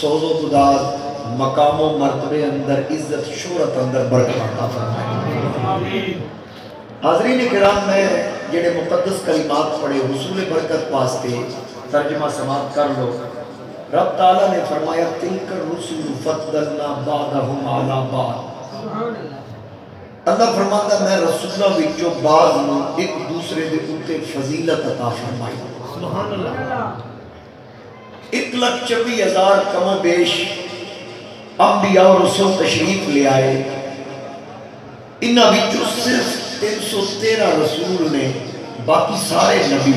سوز و بداد مقام و مرتبے اندر عزت شہرت اندر برکت عطا فرمائے۔ حاضرین کرام میں جڑے مقدس کلمات پڑھے حصول برکت واسطے ترجمہ سماعت کر لو۔ رب تعالیٰ نے فرمایا تلک الرسل فضلنا بعضهم علی بعض۔ اللہ فرماتا میں رسولہ وچوں بعض نو ایک دوسرے دے اوتے فضیلت عطا فرمائی۔ سبحان اللہ۔ 1,24,000 کم و بیش انبیاء اور رسول تشریف لے آئے، انہاں وچوں صرف 313 رسول نے، باقی سارے نبی۔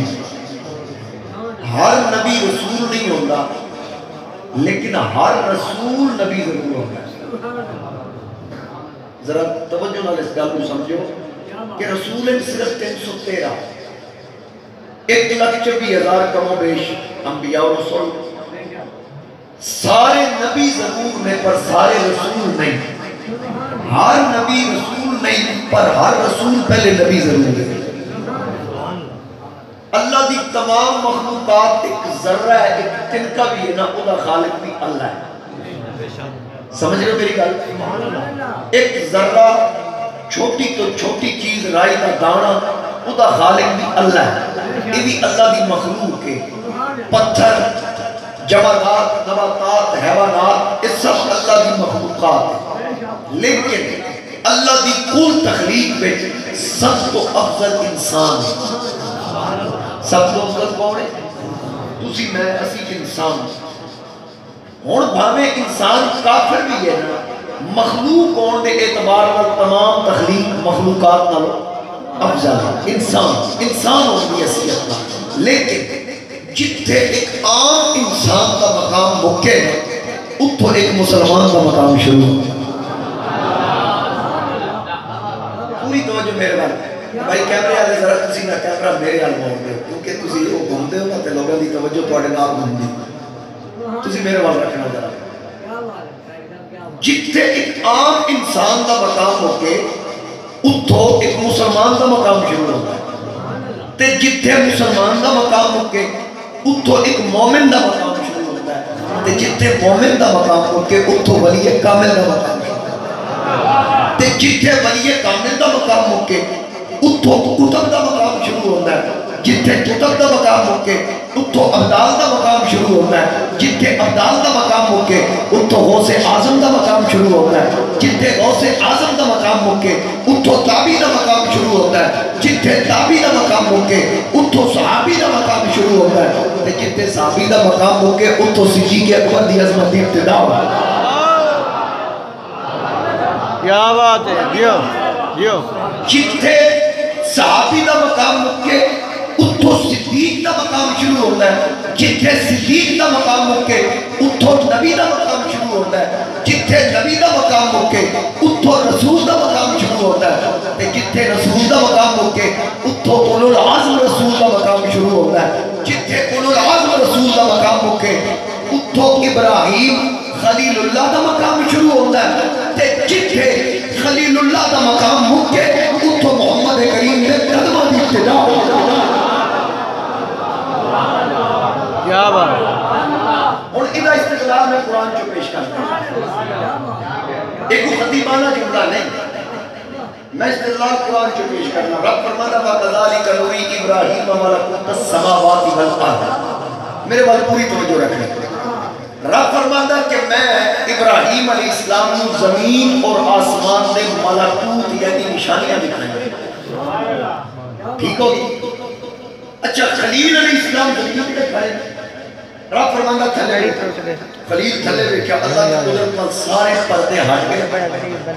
ہر نبی رسول نہیں ہوتا لیکن ہر رسول نبی ضرور ہوتا ہے۔ ذرا توجہ نال اس گل کو سمجھو کہ رسول صرف 313، 1,24,000 کم و بیش انبیاء اور رسول، سارے نبی ضرور نے پر سارے رسول نہیں، ہر نبی رسول نہیں پر ہر رسول پہلے نبی ضرور ہے۔ اللہ دی تمام مخلوقات ایک ذرہ ہے، ایک تنکا بھی ہے نا، وہ دا خالق بھی اللہ ہے۔ سمجھ رہے ہو میری گل؟ ایک ذرہ چھوٹی تو چھوٹی چیز رائی دا دانا، وہ دا خالق بھی اللہ ہے، یہ بھی اللہ دی مخلوق ہے۔ پتھر، جمادات، نباتات، حیوانات، اس سب اللہ دی مخلوقات ہے، لیکن اللہ دی کل تخلیق میں سب تو افضل انسان ہے۔ سب تو افضل کون ہے؟ تسی میں اسی انسان ہون بھاوے انسان کافر بھی ہے نا، مخلوق کون دے اعتبار پر تمام تخلیق مخلوقات نالو افضل ہے۔ انسان ہوتی حیثیت نہ، لیکن جتھے ایک عام انسان کا مقام مکے اتھو ایک مسلمان کا مقام شروع ہو۔ پوری توجہ میرے بارے بھائی کیمرے آلے ذرا تسی نہ کیمرہ میرے آل موڑ دے، کیونکہ تسی وہ گھومدے ہو نا تے لوگوں دی توجہ توڑے نال گھومدی، تسی میرے وال رکھنا ذرا۔ جتھے ایک عام انسان کا مقام ہو کے اتھو ایک مسلمان کا مقام شروع ہوتا ہے، تے جتھے مسلمان کا مقام ہو کے اتھو ایک مومن کا مقام شروع ہوتا ہے، تے جتھے مومن کا مقام ہو کے اتھو ولی کامل کا مقام شروع ہوتا ہے، تے جتھے ولی کامل کا مقام ہو کے اتھو کتب دا مقام شروع ہوتا ہے، جتھے کتب دا مقام ہو کے اتھو ابدال دا مقام شروع ہوتا ہے، جتھے ابدال دا مقام ہو کے اتھو غوث اعظم دا مقام شروع ہوتا ہے، جتھے غوث اعظم دا مقام ہو کے اتھو تابعی دا مقام شروع ہوتا ہے، جتھے تابعی دا مقام ہو کے اتھو صحابی دا مقام شروع ہوتا ہے، جتھے صحابی دا مقام ہو کے اتھو صدیق اکبر دی عظمت دی ابتدا ہوتا ہے۔ کیا بات ہے، دیو جتھے صحابی دا مقام مکے اتھو صدیق دا مقام شروع ہوتا ہے، جتھے صدیق دا مقام مکے اتھو نبی دا مقام شروع ہوتا ہے، جتھے نبی دا مقام مکے اتھو رسول دا مقام شروع ہوتا ہے، جتھے رسول دا مقام مکے اتھو اولو العزم رسول دا مقام شروع ہوتا ہے، جتھے اولو العزم رسول دا مقام مکے اتھو ابراہیم خلیل اللہ دا مقام شروع ہوتا ہے، جتھے خلیل اللہ دا مقام مکے اتھو محمد کریم نے قدمہ دی ابتدا ہوتا ہے۔ کیا بات ہے۔ اور ادھا استقلال میں قرآن جو پیش کرتا ہوں، ایک خطیبانہ جملہ نہیں، میں استقلال قرآن جو پیش کرنا۔ رب فرمانا وَقَذَلِكَ نُرِي إِبْرَاهِيمَ مَلَكُوتَ السَّمَاوَاتِ وَالْأَرْضِ۔ میرے بات پوری توجہ رکھیں۔ رب فرمانا کہ میں ابراہیم علیہ السلام نے زمین اور آسمان دے ملکوت یعنی نشانیاں دکھائیں۔ ٹھیک ہوگی؟ اچھا خلیل علیہ السلام زمین پہ کھڑے، رب فرمانا تھلے خلیل تھلے بیٹھا، اللہ کی قدرت پر سارے پردے ہٹ گئے،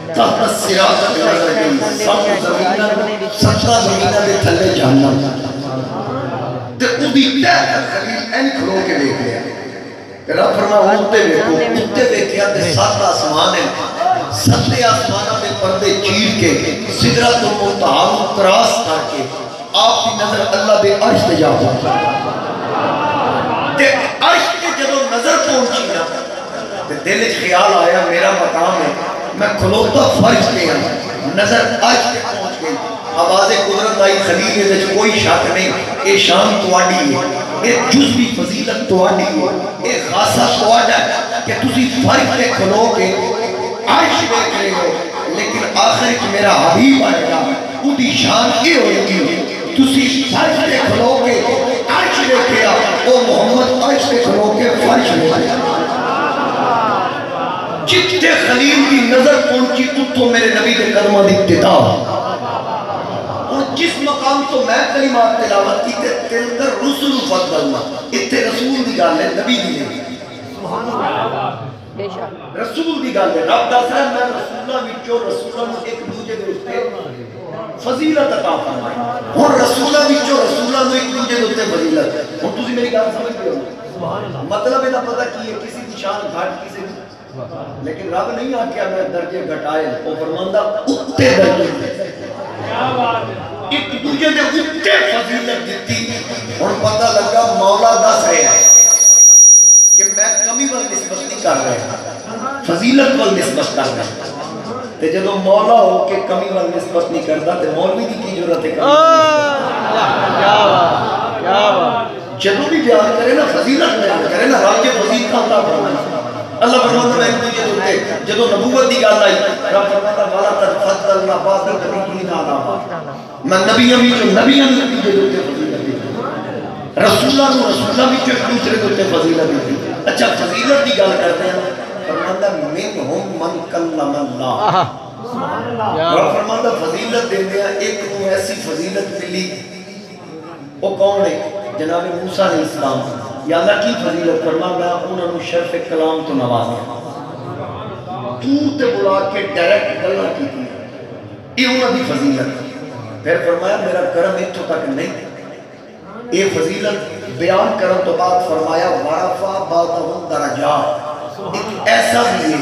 تحت الصراط نظر گئی، سب زمینہ 17 زمینہ دے تھلے جاننا، تے ادھی تحت خلیل این کھلو کے دیکھ لیا۔ رب فرمایا اُتے بیٹھو، اُتے بیٹھیا تے 7 آسمان ہیں، 7 آسمانہ میں پردے چیر کے سدرۃ المنتہا کراس کر کے آپ کی نظر اللہ دے عرش تے جا پہنچا۔ تے عرش تے جدو نظر پہنچی نا تے دل خیال آیا میرا مقام ہے، میں کھلوتا فرش تے ہوں، نظر عرش تے پہنچ گئی، آواز قدرت آئی خلیل ہے کوئی شک نہیں، اے شان تواڈی ہے، اے جزوی فضیلت تواڈی ہے، اے خاصہ تواڈا ہے، کہ تسی فرق کے کھلو کے عرش دیکھ رہے ہو لیکن آخر کی میرا حبیب آئے گا اُدھی شان کی ہوئے گی تسی فرق کے کھلو کے عرش دیکھ رہا وہ محمد عرش کے کھلو کے فرش دیکھ رہا جتے خلیل کی نظر پہنچی اتھو میرے نبی کے قدمہ دی ابتدا اور جس مقام تو میں کلمات تلاوت کی تلکر رسول فضلنا اتھے رسول دی گال ہے نبی دی نہیں رسول دی گال ہے رب دس رہا میں رسولہ وچو رسولہ نو ایک دوجہ دے اٹھے فضیلت عطا فرمائے اور رسولہ وچو رسولہ نو ایک دوجہ دے اٹھے فضیلت اور تُسی میری گال سمجھ گئے ہو مطلب ہے پتہ کی ہے کسی دی شان گھاٹ کسی دی لیکن رب نہیں آکیا میں درجے گھٹائے وہ فرماندہ اتے درجے ایک دوجہ نے اتے فضیلت دیتی اور پتہ لگا مولا دس رہے ہیں کہ میں کمی وال نسبت نہیں کر رہے فضیلت وال نسبت کر رہے تے جدو مولا ہو کہ کمی وال نسبت نہیں کرتا تے مولوی دی کی ضرورت ہے جدو بھی بیان کرے نا فضیلت بیان کرے نا رب کے فضیلت کا اللہ فرمائے اللہ فرماتا میں ایک دوجہ دوتے جدو نبوت دی گال آئی رب فرماتا والا تفضلنا بعض النبیین علی بعض میں نبی جو نبی دوتے فضیلت دی رسولہ بھی جو ایک دوسرے دوتے فضیلت دی اچھا فضیلت دی گال کرتے ہیں فرماتا منہم من کلم اللہ رب فرماتا فضیلت دیندے ہیں ایک تو ایسی فضیلت ملی وہ کون ہے جناب موسیٰ علیہ السلام یا اللہ کی فضیلت فرما میں انہوں نے شرف کلام تو نوازیا تو تے بلا کے ڈائریکٹ گلہ کی تھی یہ انہوں نے فضیلت پھر فرمایا میرا کرم اتھو تک نہیں یہ فضیلت بیان کرن تو بعد فرمایا وَرَفَا بَعْضَهُمْ دَرَجَاتٍ ایک ایسا بھی ہے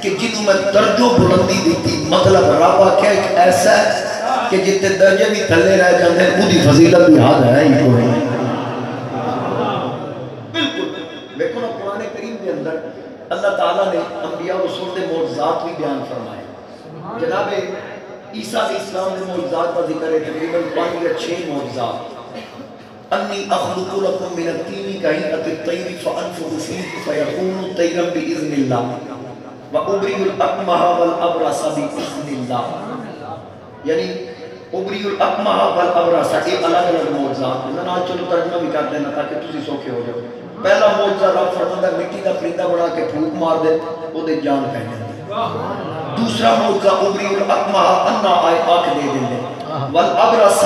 کہ جنہوں میں درجوں بلندی دیتی مطلب رابع کیا ایک ایسا ہے کہ جتنے درجے بھی تھلے رہ جاندے ہیں خودی فضیلت بھی یاد ہے ہی کو ہے دیکھو نا قرآن کریم کے اندر اللہ تعالیٰ نے انبیاء رسول دے معجزات بھی بیان فرمائے جناب عیسیٰ علیہ السلام نے معجزات کا ذکر ہے تقریباً 5 یا 6 معجزات انی اخلق لکم من الطین کہیئت الطیر فانفخ فیہ فیکون طیرا باذن اللہ وابری الاکمہ والابرص باذن اللہ یعنی ابری الاکمہ والابرص یہ الگ الگ معجزات ہیں نا چلو ترجمہ بھی کر دینا تاکہ تسی سوکھے ہو جاؤ پہلا معجزہ رب فرماتا مٹی کا پرندہ بنا کے پھونک مار دے وہ دے جان کہہ دے دوسرا معجزہ ابری الاکمہ انا آئے آنکھ دے دے والابرص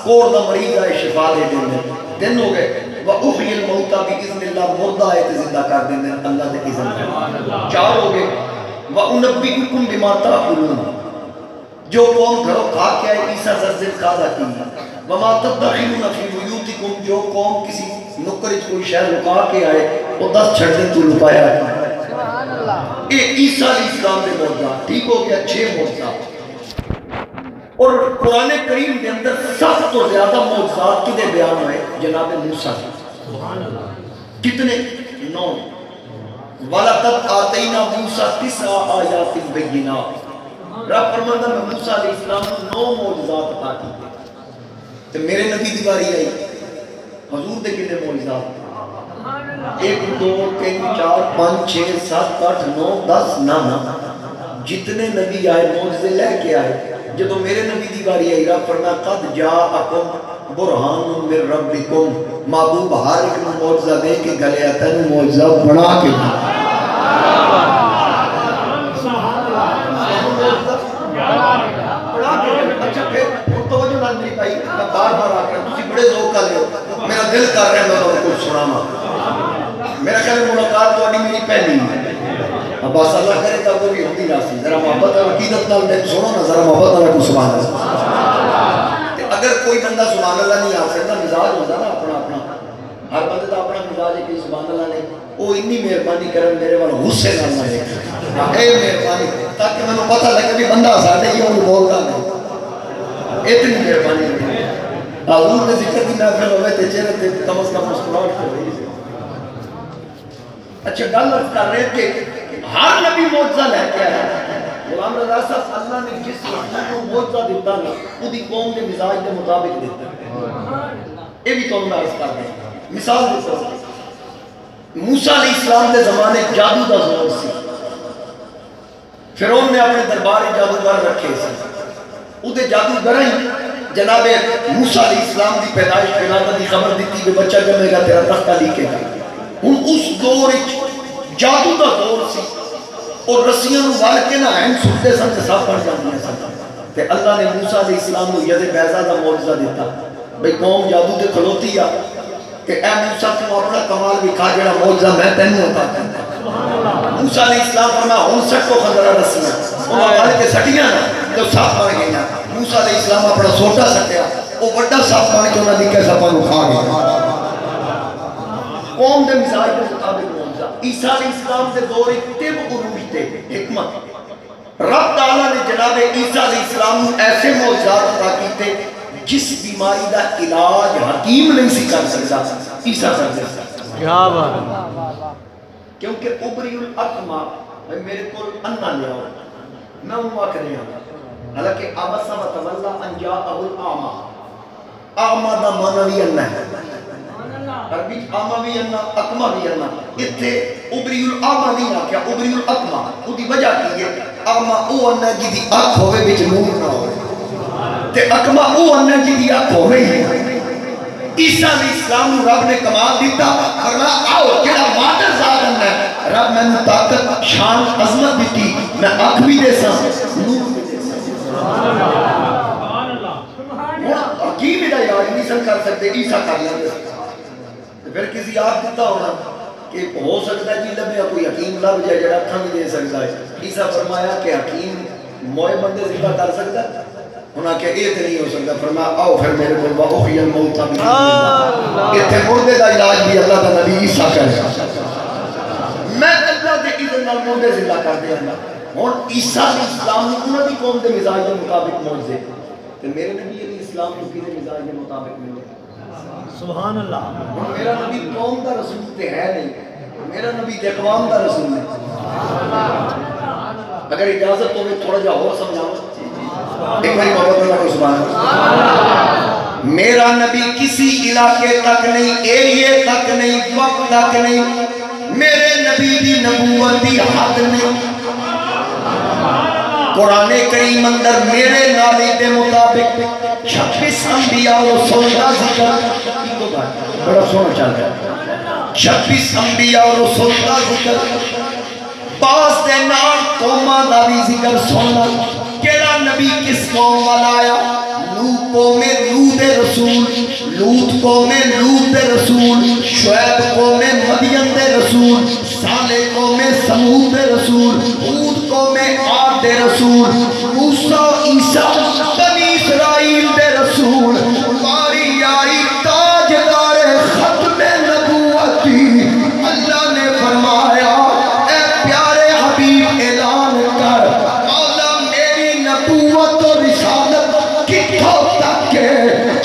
کوڑ دا مریض آئے شفا دے دے دن ہو گئے وَأُحْيِ الْمَوْتَى بِإِذْنِ اللَّهِ مردہ آئے تے زندہ کر دیں اللہ دے اذن ہے 4 ہو گئے وَأُنَبِّئُكُمْ بِمَا تَأْكُلُونَ جو قوم گھروں کھا کے آئے عیسیٰ زرزر قادہ کی وَمَا تَدَّخِلُونَ فِي بُيُوتِكُمْ جو قوم کسی نکرج کوئی شہر لکا کے آئے وہ 10 چھڑ دن تو لکایا ہے یہ عیسیٰ علیہ السلام دے معجزات ٹھیک ہو گیا 6 معجزات اور قرآن کریم کے اندر سب تو زیادہ معجزات کدے بیان ہوئے جناب موسیٰ کتنے 9 وَلَقَدْ آتَيْنَا مُوسَى 9 آیات بَيِّنَاتٍ رب فرماتا میں موسیٰ علیہ السلام نے 9 معجزات عطا کی تو میرے نبی دیواری آئی حضور دے کتنے معجزات 1 2 3 4 5 6 7 8 9 10 9 جتنے نبی آئے معجزے لے کے آئے جب میرے نبی دیواری آئی رب فرمایا قد جاءکم برہان من ربکم محبوب ہر ایک معجزہ دے کے گلے آتا ہے معجزہ بنا کے اچھا پھر توجہ نہ میری بھائی میں بار بار آ کر تسی بڑے ذوق کا لے میرا دل کر رہا ہے میں کچھ سنانا میرا خیال ملاقات تو میری پہلی ہے عباس اللہ کرے تا وہ بھی ہوتی راسی ذرا محبت اور عقیدت نال میں سنو نا ذرا محبت اللہ کو سبحان اللہ اگر کوئی بندہ سبحان اللہ نہیں آ سکتا مزاج ہوتا نا اپنا اپنا ہر بندے دا اپنا مزاج ہے کہ سبحان اللہ نے وہ اتنی مہربانی کرن میرے والا غصے نال نہ ہے اے مہربانی تاکہ میں پتہ لگے کہ بندہ ساڈے ہی وہ بولدا نہیں اتنی مہربانی حضور نے ذکر دی محفل ہوئے تے چہرے تے کم از کم مسکراہٹ ہو رہی ہے اچھا گل کر رہے کہ ہر نبی معجزہ لے کے آیا غلام رضا صاحب اللہ نے جس رسول کو معجزہ دیتا نا خودی قوم کے مزاج کے مطابق دیتا ہے یہ بھی تو میں عرض کر رہا ہوں مثال دیتا ہوں موسیٰ علیہ السلام کے زمانے جادو دا زور سی، فرعون نے اپنے دربار جادوگر رکھے سی، اُدھے جادوگر ہی جناب موسیٰ علیہ السلام دی پیدائش ولادت دی خبر دیتی کہ بچہ جمے گا تیرا تختہ لیکے گا۔ ہن اس دور جادو دا دور سی اور رسیاں نو وال کے نہ ہیں سنتے سن تے صاف پڑ جاندے سن تے اللہ نے موسیٰ علیہ السلام نو ید بیضا دا معجزہ دیتا بھئی قوم جادو تے کھلوتی آ کہ اے موسیٰ تو اپنا کمال دکھا جڑا معجزہ میں تینوں عطا کرتا۔ موسیٰ علیہ السلام فرمایا ہن سٹو خضرہ رسیاں انہاں وال کے سٹیاں نا تو صاف بن گئیاں۔ موسیٰ علیہ السلام اپنا سوٹا سٹیا وہ بڑا صاف بن کے انہاں دی کے سپاں نو کھا گیا۔ قوم دے مزاج کے مطابق معجزہ عیسیٰ علیہ السلام دے دور طب عروج تے حکمت رب تعالیٰ نے جناب عیسیٰ علیہ السلام ایسے معجزات عطا کیتے جس بیماری دا علاج حکیم نہیں سی کر سکتا عیسیٰ کر سکتا۔ کیا بات، کیونکہ ابری الاکمہ میرے کول انہ لیا ہو میں ان واقع نہیں آگا حالانکہ عبسہ و تولا ان جاءہ الاعمى اعمى دا معنی بھی انہ ہے عربی اعمى بھی انہ اکمہ بھی انہ اتھے ابری الاعمى نہیں آکیا ابری الاکمہ وہ دی وجہ کی ہے اعمى او انہ جی دی آنکھ ہوئے بچ نور نہ ہوئے تے اکمہ او انہ جی دی آنکھ ہوئے ہی عیسیٰ علیہ السلام رب نے کمال دیتا فرمایا آؤ جڑا مادر ذات ہے رب میں نے طاقت شان عظمت دیتی میں آنکھ بھی دے سا نور بھی دے سا حکیم دا علاج نہیں سن کر سکتے عیسیٰ کر لیتے پھر کسی آپ دیتا ہونا کہ ہو سکتا ہے جی لبیا کوئی حکیم لب جائے جڑا اکھاں بھی دے سکتا ہے عیسیٰ فرمایا کہ حکیم موئے بندے زندہ کر سکتا ہے انہاں کہ یہ نہیں ہو سکتا فرمایا آؤ پھر میرے کو وَأُحْيَ الْمَوْتَى بِإِذْنِ یہ تھے مردے دا علاج بھی اللہ کا نبی عیسیٰ کرے میں اللہ دے اذن نال مردے زندہ کر دیا ہوں عیسیٰ علیہ السلام نے انہوں نے قوم دے مزاج کے مطابق معجزے تو میرے نبی علیہ السلام کو کینے مزاج کے مطابق ملے سبحان اللہ، میرا نبی قوم دا رسول تے ہے نہیں میرا نبی تے اقوام دا رسول ہے۔ اگر اجازت تو میں تھوڑا جا اور سمجھاؤں ایک باری محبت اللہ کو سبحان اللہ میرا نبی کسی علاقے تک نہیں ایریے تک نہیں وقت تک نہیں میرے نبی دی نبوت دی حد نہیں قرآن کریم اندر میرے نالی دے مطابق 26 انبیاء و رسول کا ذکر بڑا سونا چل رہا ہے 26 انبیاء و رسول کا ذکر پاس دے نام قومہ دا بھی ذکر سونا کیڑا نبی کس قوم والا آیا لوط قوم لوط رسول لوط قوم لوط رسول شعیب قوم مدین دے رسول صالح قوم سمود دے رسول ہود قوم عاد دے رسول موسیٰ عیسیٰ بنی اسرائیل دے رسول باری آئی تاجدار ختم نبوتی اللہ نے فرمایا اے پیارے حبیب اعلان کر نبوت و رسالت کتھوں تک کے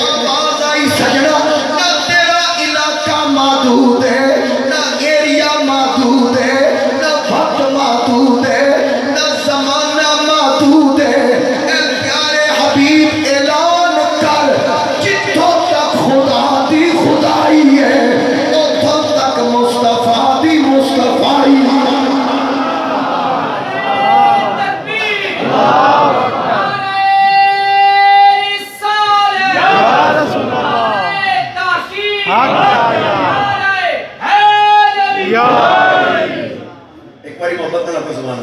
آواز آئی سجنہ نہ تیرا علاقہ محدود ہے نہ ایریا محدود ہے نہ وقت محدود ہے نہ زمانہ محدود ہے اے پیارے حبیب اعلان کر جتھوں تک خدا دی خدائی ہے اتھوں تک مصطفیٰ دی مصطفیٰ ایک باری محبت اللہ کو سبحان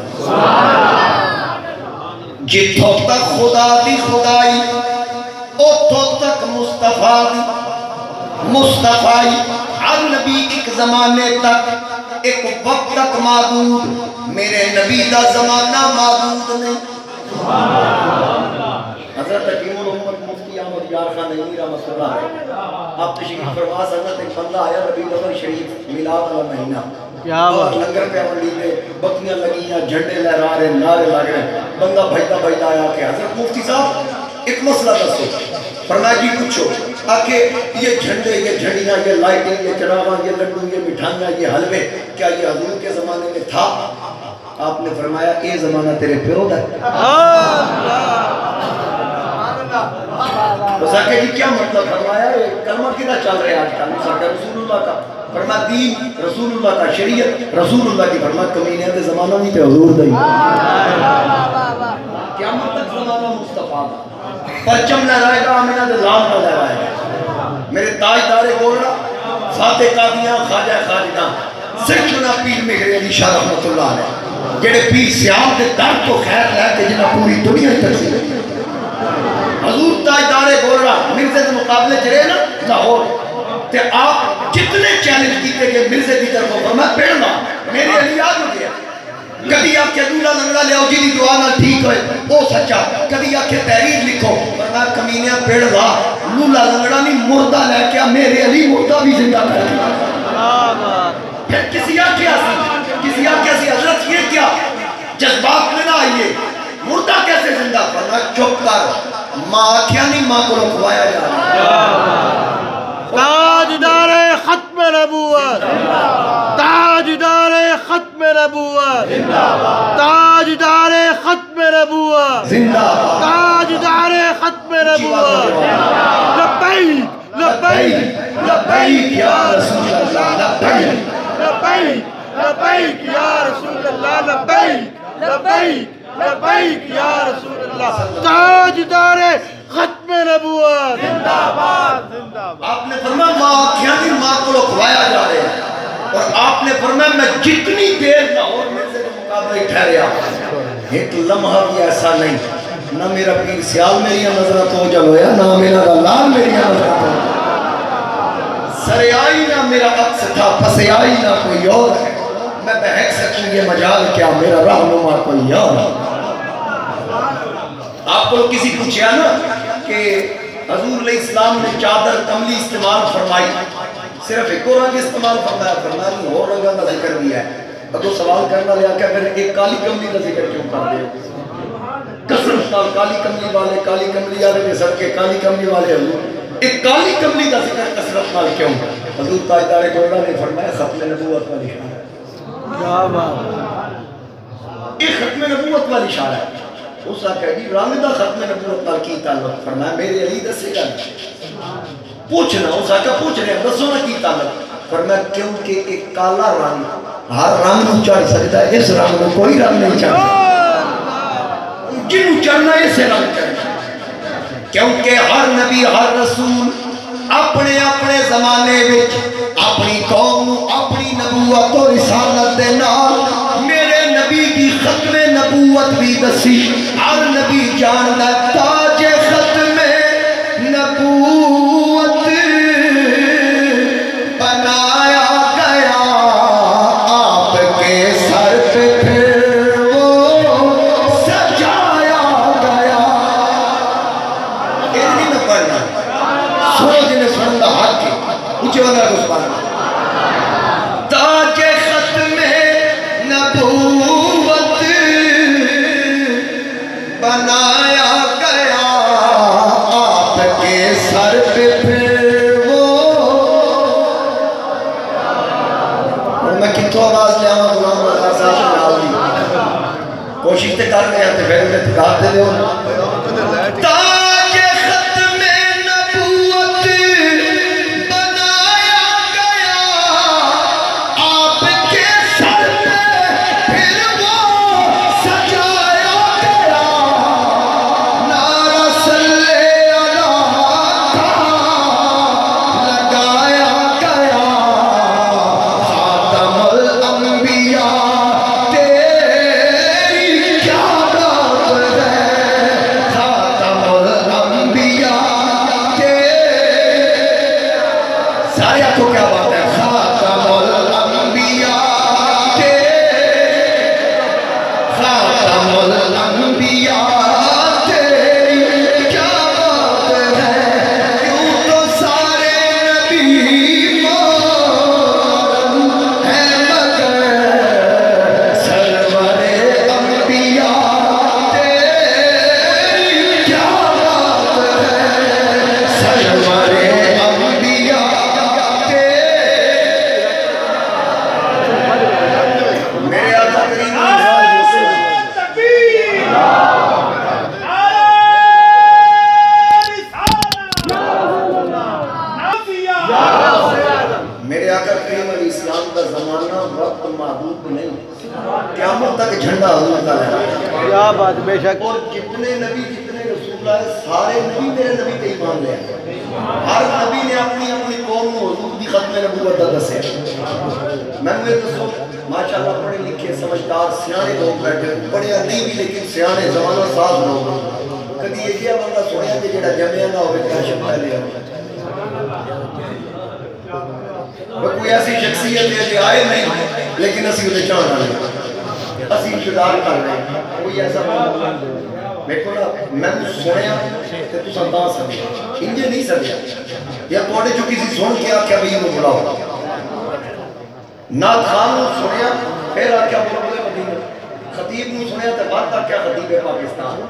جتھوں تک خدا دی خدائی اتھوں تک مصطفیٰ دی مصطفیٰ ہر نبی ایک زمانے تک ایک وقت تک معدود میرے نبی دا زمانہ معدود نہیں حضرت حکیم الامت مفتی احمد یار خان نعیمی رحمۃ اللہ ہے آپ تشریف فرما سنت ایک بندہ آیا ربیع الاول شریف میلاد والا مہینہ اور لنگر پہ منڈی پہ بکیاں لگیاں جھنڈے لہرا رہے نعرے لگ رہے بندہ بھجتا بھجتا آیا کہ حضرت مفتی صاحب ایک مسئلہ دسو فرمایا جی پوچھو آکے یہ جھنڈے یہ جھنڈیاں یہ لائٹیں یہ چراغاں یہ لڈو یہ مٹھائیاں یہ حلوے کیا یہ حضور کے زمانے میں تھا آپ نے فرمایا اے زمانہ تیرے پیو دا ہے بس آکے جی کیا مطلب فرمایا کلمہ کدھر چل رہے آج کل سرکار رسول اللہ کا فرمایا دین رسول اللہ کا شریعت رسول اللہ کی، فرمایا کمینے دے زمانہ نہیں تے حضور دے قیامت تک زمانہ مصطفیٰ پرچم لہرائے گا، آمینہ دے لال نہ لہرائے گا۔ میرے تاجدار گولڑا فاتح قادیاں خواجہ خواجگاں سکھنا پیر مہر علی شاہ رحمت اللہ علیہ جڑے پیر سیام دے در تو خیر لے کے جنہ پوری دنیا تقسیم حضور تاجدار گولڑا مرزے دے مقابلے چ رہے نا لاہور تے آپ جتنے چیلنج کیتے گئے مرزے کی طرف فرمایا پیڑنا میرے علی یاد ہو گیا، کبھی آپ کے دولا لنگڑا لے آؤ جی دی دعا نہ ٹھیک ہوئے او سچا، کبھی آپ کے تحریر لکھو فرمایا کمینیاں پیڑ دا لولا لنگڑا نہیں مردہ لے کے میرے علی مردہ بھی زندہ کر دیا۔ پھر کسی آنکھیں سی حضرت یہ کیا جذبات میں نہ آئیے مردہ کیسے زندہ فرمایا چپ کر ماں آنکھیں نہیں ماں کو رکھوایا جا رہا تاجدار ختم نبوت، تاجدار ختم نبوت، تاجدار ختم نبوت، تاجدار ختم نبوت، لبیک لبیک لبیک یا رسول اللہ، لبیک لبیک لبیک یا رسول اللہ، لبیک لبیک لبیک یا رسول اللہ، تاجدار ختم نبوت، زندہ باد زندہ باد۔ آپ نے فرمایا ماں آنکھیاں نہیں ماں کو رکھوایا جا رہے ہیں، اور آپ نے فرمایا میں جتنی دیر نہ اور مرزے کے مقابلے ٹھہریا ایک لمحہ بھی ایسا نہیں نہ میرا پیر سیال میری نظرہ تو جل ہویا نہ میرا لال میری نظرہ تو سرے آئی نہ میرا عکس تھا پسے آئی نہ کوئی اور ہے، میں بہک سکوں یہ مجال کیا میرا رہنما کوئی اور ہے۔ آپ کو کسی پوچھیا نا کہ حضور علیہ السلام نے چادر کملی استعمال فرمائی صرف ایک اور رنگ استعمال فرمایا نہیں اور رنگا کا ذکر دیا ہے، تو سوال کرنا لیا کہ پھر ایک کالی کملی کا ذکر کیوں کر دے کثرت نال کالی کملی والے کالی کملی والے نے سب کے کالی کملی والے حضور ایک کالی کملی کا ذکر کثرت نال کیوں؟ حضور تاجدار گولڑا نے فرمایا ختم نبوت والی شان ہے، ایک ختم نبوت والی شان ہے۔ اس آقا جی رنگ دا ختم نبوت نال کی تعلق فرمایا میرے علی دسے گا پوچھنا اس آقا پوچھ رہے ہیں دسو نا کی تعلق فرمایا کیونکہ ایک کالا رنگ ہر رنگ نو چڑھ سکتا ہے، اس رنگ نو کوئی رنگ نہیں چڑھ جنہوں چڑھنا اسے رنگ چڑھنا، کیونکہ ہر نبی ہر رسول اپنے اپنے زمانے وچ اپنی قوم نو اپنی نبوت و رسالت دے نال میرے نبی کی ختم نبوت بھی دسی، ہر نبی جاندا تاج ختم نبوت بنایا گیا آپ کے سر پہ پھر وہ سجایا گیا۔ یہ نہیں میں پڑھنا سنو جنہیں سنندہ حق کی اچھے والا کو سبحانہ تاج ختم نبوت بنایا گیا آپ کے سر پہ پھر وہ اور میں کتوں آواز لے آؤں غلام رضا صاحب سے نال دی کوشش تے کر رہے ہیں تے پھر میں تکار دے دے تاج ختم نبوت بنایا گیا آپ کے سر پہ پھر وہ سجایا گیا، نعرہ صلی اللہ لگایا گیا، خاتم الانبیاء تیری کیا بات ہے قیامت تک جھنڈا حضور کا لہرا۔ کیا بات بے شک۔ اور جتنے نبی جتنے رسول آئے سارے نبی میرے نبی تے ایمان لے آئے۔ ہر نبی نے اپنی اپنی قوم کو حضور دی ختم نبوت دا دسے۔ میں نے دسو ماشاءاللہ پڑھے لکھے سمجھدار سیانے لوگ بیٹھے، پڑھے نہیں بھی لیکن سیانے زمانہ ساز لوگ۔ کدی یہ بندہ سنیا کہ جڑا جمعہ نہ ہوئے کاشف پہلے ہوئے۔ کوئی ایسی شخصیت ہے کہ آئے نہیں لیکن اسی انہیں چاہ رہے ہیں، اسی انتظار کر رہے ہیں۔ کوئی ایسا بندہ دیکھو نا، میں نے سنیا کہ تو سنتا سنیا انجھے نہیں سنیا یا توڑے جو کسی سن کے آکھا بھی انہوں بلاؤ نات خان نے سنیا پھر آکھا بلد مدینہ، خطیب نے سنیا تو بات آکھا خطیب پاکستان،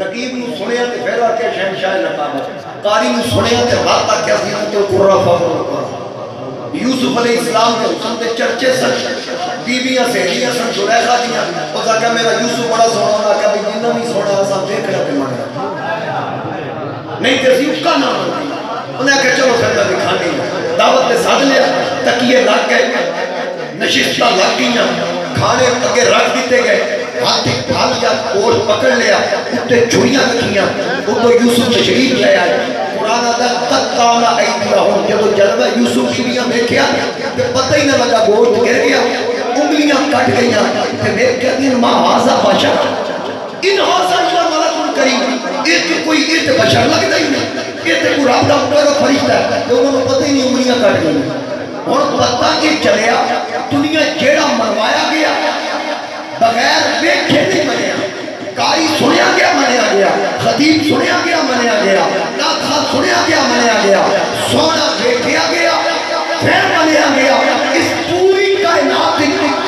نقیب نے سنیا تو پھر آکھا شہنشاہ نقابت، قاری نے سنیا تو بات آکھا زینت القرآن فضل القرآن۔ یوسف علیہ السلام کے حسن کے چرچے سن، بیویاں سہیلیاں سن زلیخا دیاں، اس آکھا میرا یوسف بڑا سونا ہونا، آکھا بھی جنہ نہیں سونا ایسا دیکھنا پہ مانا نہیں تیسی اس کا نام ہونا۔ انہیں آکھا چلو پھر میں دکھانی ہے، دعوت نے ساتھ لیا، تکیے لگ گئے، نشستہ لگ گئیاں، کھانے اگے رکھ دیتے گئے، ہاتھ ایک پھال لیا، کوڑ پکڑ لیا، اتنے چوڑیاں رکھیاں، وہ تو یوسف تشریف لے آئے۔ قرآن آدھا تک کانا ایدیہ ہوں، جب وہ جلوہ یوسف شریعہ دیکھیا تو پتہ ہی نہ لگا گوشت گر گیا، انگلیاں کٹ گئیاں، کہ میرے کہتے ہیں ماں حاضر بشر، ان حاضر اللہ ملک کریم، یہ تو کوئی ارد بشر لگتا ہی نہیں، یہ تو کوئی رابطہ اپنے فرشتہ ہے، لوگوں نے پتہ ہی نہیں انگلیاں کٹ گئیں۔ اور پتہ یہ چلیا دنیا جیڑا مروایا گیا بغیر ویکھے نہیں منیا، قاری سنیا گیا منیا گیا، خطیب سنیا گیا منیا گیا، ناکھا سنیا گیا منیا گیا، سونا دیکھیا گیا پھر منیا گیا۔ اس پوری کائنات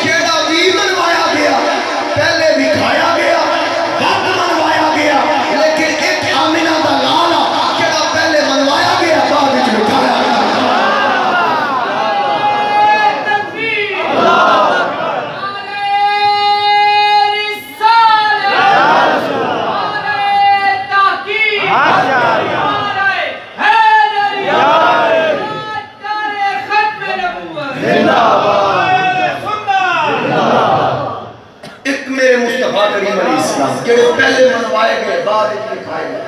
جیڑا بھی منوایا گیا پہلے بھی کھایا گیا بعد منوایا گیا، لیکن ایک آمنہ دا لالا جیڑا پہلے منوایا گیا بعد وچ بٹھایا گیا۔ ایک میرے مصطفیٰ کریم علیہ السلام جڑے پہلے منوائے گئے بعد ایک لکھائے گئے،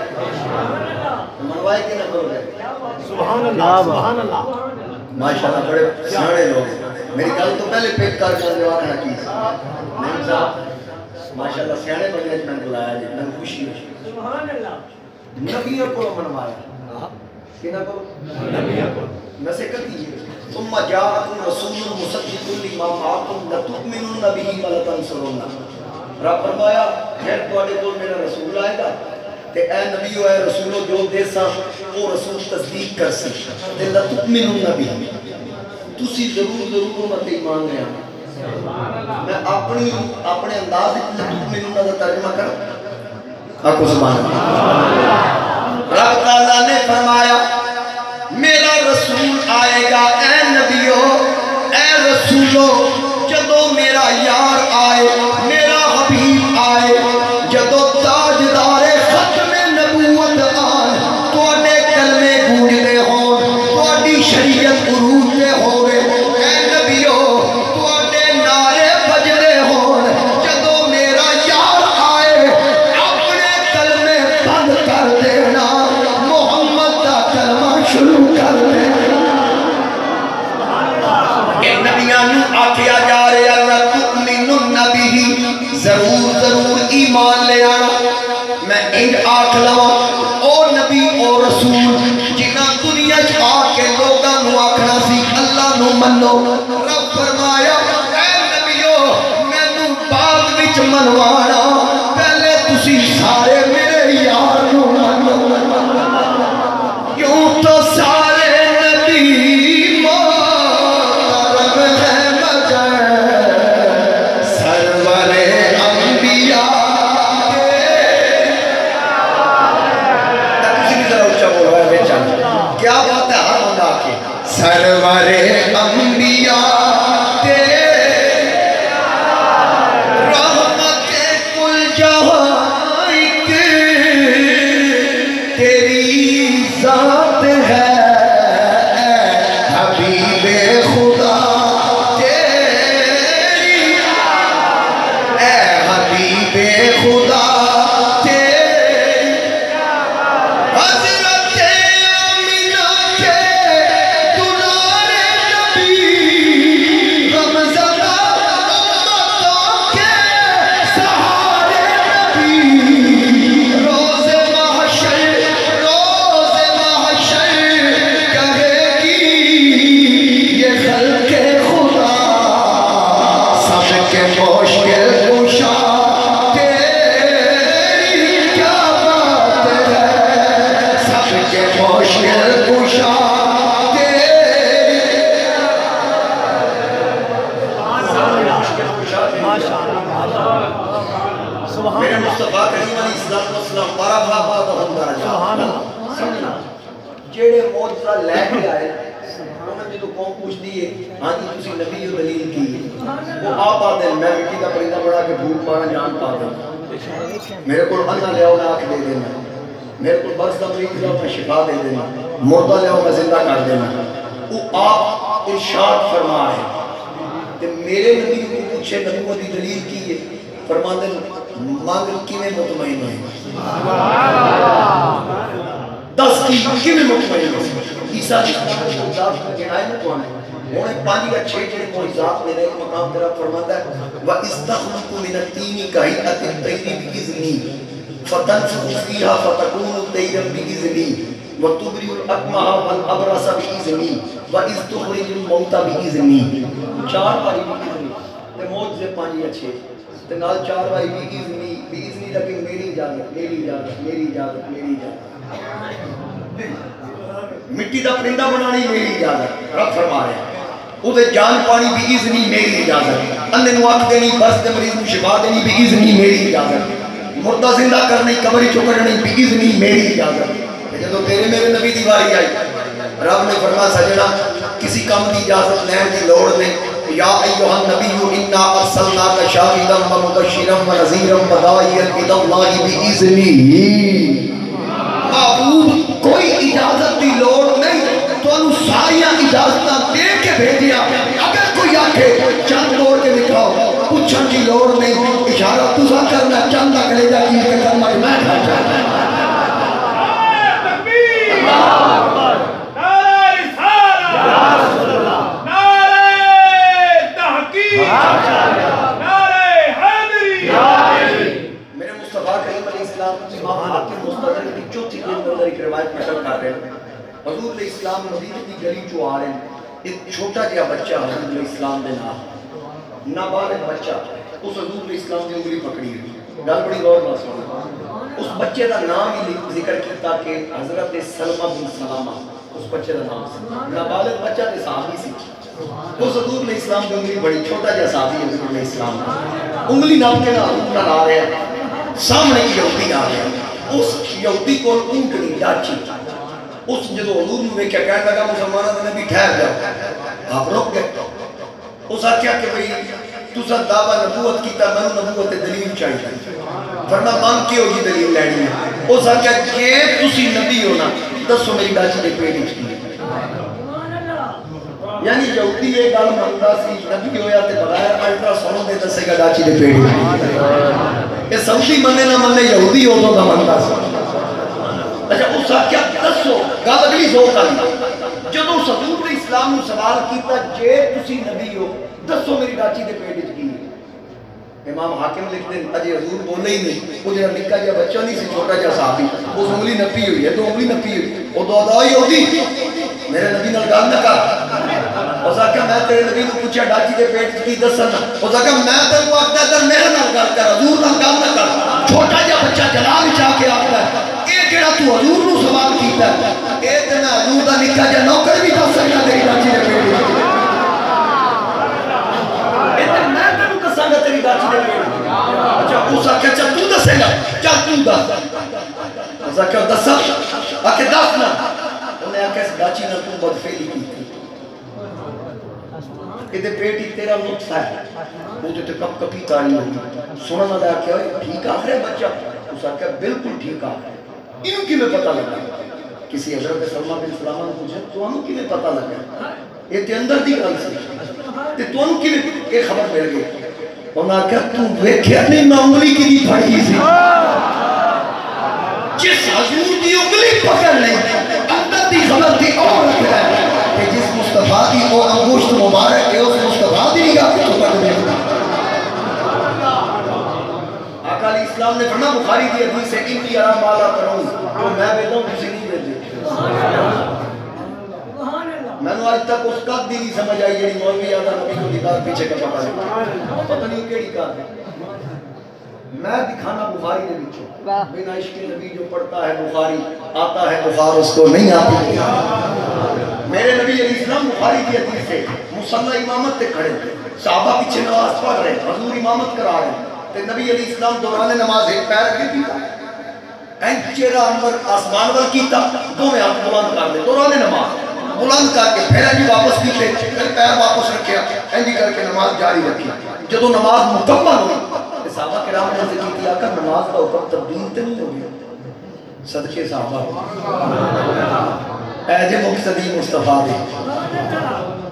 منوائے کے نہ کرو گئے سبحان اللہ سبحان اللہ ماشاءاللہ بڑے سیانے لوگ۔ میری گل تو پہلے پیک کر کے دیوان ہے کی نہیں صاحب ماشاءاللہ سیانے بندے میں بلایا جی، میں خوشی ہے سبحان اللہ۔ نبیوں کو منوایا کہ نہ کرو نبیوں کو نصیحت کیجیے۔ ثم جاءکم رسول مصدق لما معکم لتؤمنن به ولتنصرنہ۔ رب فرمایا پھر تواڈے کول میرا رسول آئے گا تے اے نبیو اے رسولو جو دیساں وہ رسول تصدیق کر سی تے لتؤمنن به، تسی ضرور امت ایمان لے آنا۔ میں اپنے انداز لتؤمنن کا ترجمہ کروں، آکو سبحان اللہ۔ رب تعالیٰ نے فرمایا میرا رسول آئے گا اے نبیو اے رسولو، جدو میرا یار آئے میرا حبیب آئے، جدو تاجدار ختم نبوت آئے، توڑے کلمے گونجدے ہوں، توڑی شریعت عروجے ہوئے، اے نبیو توڑے نعرے بجدے ہوں، جدو میرا یار آئے اپنے کلمے بند کر دینا، محمد کا کلمہ شروع کر دینا۔ ان نبیانو آکھیا جا رہے اللہ تؤمنن به، ضرور ایمان لے آنا۔ میں انج آکھ لوا او نبی او رسول جنہ دنیا آ کے لوگاں نو آکھنا سی اللہ نو منو، رب فرمایا اے نبیو مینوں بعد وچ منوانا، پہلے تسی سارے میرے یار نو منو۔ یوں تو سارے نبی محترم ہیں مگر سرور انبیاء کیا بات ہے ہر بندہ کی سرور انبیاء رحمت کے مشکل کشا تیری کیا بات ہے، سب کے مشکل کشا میرے مصطفیٰ کریم علیہ السلام بارہ بابا تو ہم درجہ جیڑے موجزہ لے کے آئے انہوں نے جو قوم پوچھ دیئے ہاں جی تسی نبی و دلیل کی وہ آپ آتے ہیں میں مٹی کا پرندہ بڑھا کے بھوک مارا جان پا دیں میرے کو اللہ لے آؤ میں آکھ دے دینا میرے کو برس دا مریض لے آؤ میں شفا دے دینا مردہ لے آؤ میں زندہ کر دینا وہ آپ ارشاد فرما ہے کہ میرے نبی کو پوچھے نبوت دی دلیل کی ہے فرما دیں مانگ کی میں مطمئن ہوئی 10 کی میں مطمئن ہوئی عیسیٰ کی ذات کا گنائے میں کون ہے انہیں 5 یا 6 جنہیں کوئی ذات میرے ایک مقام تیرا فرماتا ہے وَإِسْتَخْلُقُ مِنَ التِّينِ كَهِيئَةِ الطَّيْرِ بِإِذْنِي فَتَنْفُخُ فِيهَا فَتَكُونُ طَيْرًا بِإِذْنِي وَتُبْرِئُ الْأَكْمَحَ وَالْأَبْرَصَ بِإِذْنِي وَإِذْ تُخْرِجُ الْمَوْتَ بِإِذْنِي 4 باری بِإِذْنِی تے موت سے 5 یا 6 تے نال 4 باری بِإِذْنِی لیکن میری اجازت مٹی دا پرندہ بنانی میری اجازت رب فرما رہے ہیں او دے جان پانی بھی اذنی میری اجازت اندھے نو آکھ دینی بس دے مریض نو شفا دینی بھی اذنی میری اجازت مردہ زندہ کرنی قبری چکڑنی بھی اذنی میری اجازت جب تیرے میرے نبی دی باری آئی رب نے فرما سجنا کسی کام دی اجازت لین دی لوڑ نہیں یا ایوہ النبی انا ارسلناک شاہدا ومبشرا ونذیرا وداعیا الی اللہ باذنہ محبوب کوئی اجازت دی لوڑ نہیں تو انہوں ساریاں اجازتاں دے کے بھیجیا اگر کوئی آکھے چند توڑ کے دکھاؤ پوچھن کی لوڑ نہیں اشارہ تُسا کرنا چند اکلے جا کی کے کرنا میں کھا چاہتا میرے مصطفیٰ کریم علیہ السلام امام حاکم مستدرک کی چوتھی جلد اندر ایک روایت نقل کر رہے ہیں حضور علیہ السلام مدینہ کی گلی چو آ رہے ہیں ایک چھوٹا جہا بچہ حضور علیہ السلام دے نابالغ بچہ اس حضور علیہ السلام نے انگلی پکڑی ہے گل بڑی غور نہ سنا اس بچے دا نام ہی ذکر کیتا کہ حضرت سلمہ بن سلامہ اس بچے دا نام سے نابالغ بچہ دے صحابی سی اس حضور علیہ السلام کی انگلی بڑی چھوٹا جہا صحابی حضور علیہ السلام انگلی نام کے نام آ رہے ہیں سامنے کی یہودی آ رہے ہیں اس یہودی کو اونٹنی ڈاچی اس جدو حضور میں کیا کہنے لگا مسلمانہ نے بھی ٹھہر جاؤ آپ رک گئے اس آکھیا کہ بھئی تُسا دعویٰ نبوت کی تا منو نبوت دلیل چاہیے فرما مانگ کی ہوگی دلیل لینی ہے اس آکھیا کہ تُسی نبی ہونا دسو میری ڈاچی نے پیڑ اچھی یعنی یہودی یہ گال مانگتا سی نبی ہویا تے بغیر الٹرا سونو دے دسے گا ڈاچی نے پیڑ یہ سمجھی مننے نہ مننے یہودی ہو تو گا مانگتا سی اچھا اس آکھیا دسو گال اگلی زور کا لیا جب اس حضور اسلام نے سوال کیتا جے تسی نبی ہو دسو میری ڈاچی دے پیٹ وچ کی امام حاکم لکھتے ہیں اجے حضور بولے ہی نہیں وہ جڑا نکا جہا بچہ نہیں سی چھوٹا جہا صحابی وہ انگلی نپی ہوئی ہے تو انگلی نپی ہوئی وہ دو دعائی ہوگی میرے نبی نال گل نہ کر اس آکھیا میں تیرے نبی کو پوچھا ڈاچی دے پیٹ کی دسنا اس آکھیا میں تینوں آکھدا تے میرے نال گل کر حضور نال گل نہ کر چھوٹا جہا بچہ جلال وچ آ کے آکھدا ہے اے کیڑا تو حضور نو سوال کیتا ہے اے تے میں حضور دا نکا جہا نوکر بھی دس سکدا تیری ڈاچی دے پیٹ وچ اے تے میں تینوں دساں گا تیری ڈاچی دے پیٹ اچھا اس آکھیا چل تو دسے گا چل تو دس اس آکھیا دسا آکھیا دس نہ انہیں آکھیا اس ڈاچی نہ تو بدفعلی کی کہ دے پیٹی تیرا نقصہ ہے وہ جو تے کپ کپی کاری ہوئی سننا دا کیا ہے ٹھیک آخر ہے بچہ اس آکھیا بالکل ٹھیک آخر ہے انہوں کی میں پتہ لگا کسی حضرت سلمہ بن سلامہ نے پوچھا تو انہوں کی میں پتہ لگا یہ تے اندر دی گل سی تے تو انہوں کی میں ایک خبر مل گئی انہوں نے کہا تو ویکھیا نہیں میں انگلی کی دی پھڑی سی جس حضور دی انگلی پکڑ نہیں اندر دی خبر دی اور رکھ رہا ہے کہ جس مصطفیٰ دی وہ انگوشت مبارک ہے اس مصطفیٰ دی نگاہ کی تو پڑھ دے آقا علیہ السلام نے فرمایا بخاری دی حدیث ہے انی ارا مالا ترون وہ میں بیتا ہوں کسی نہیں بیتے میں نے آج تک اس قد بھی نہیں سمجھ آئی جیڑی مولوی آدھا نبی کو دیدار پیچھے کا پتا نہیں کیڑی کار ہے میں دکھانا بخاری نے بچوں بنا عشق نبی جو پڑھتا ہے بخاری آتا ہے بخار اس کو نہیں آتی میرے نبی علیہ السلام بخاری کی حدیث سے مصلی امامت تے کھڑے صحابہ پیچھے نماز پڑھ رہے حضور امامت کرا رہے تے نبی علیہ السلام دوران نماز ایک پیر کے پیتا این چہرہ انور آسمان ور کیتا دو میں ہاتھ بلند کر دے دوران نماز بلند کر کے پھر اینجی واپس کیتے پھر پیر واپس رکھیا اینجی کر کے نماز جاری رکھی جدو نماز مکمل ہوئی صحابہ کرام نے ذکر کیا کہ نماز کا حکم تبدیل تے نہیں ہو گیا صدقے صحابہ اے جے مقتدی مصطفیٰ دے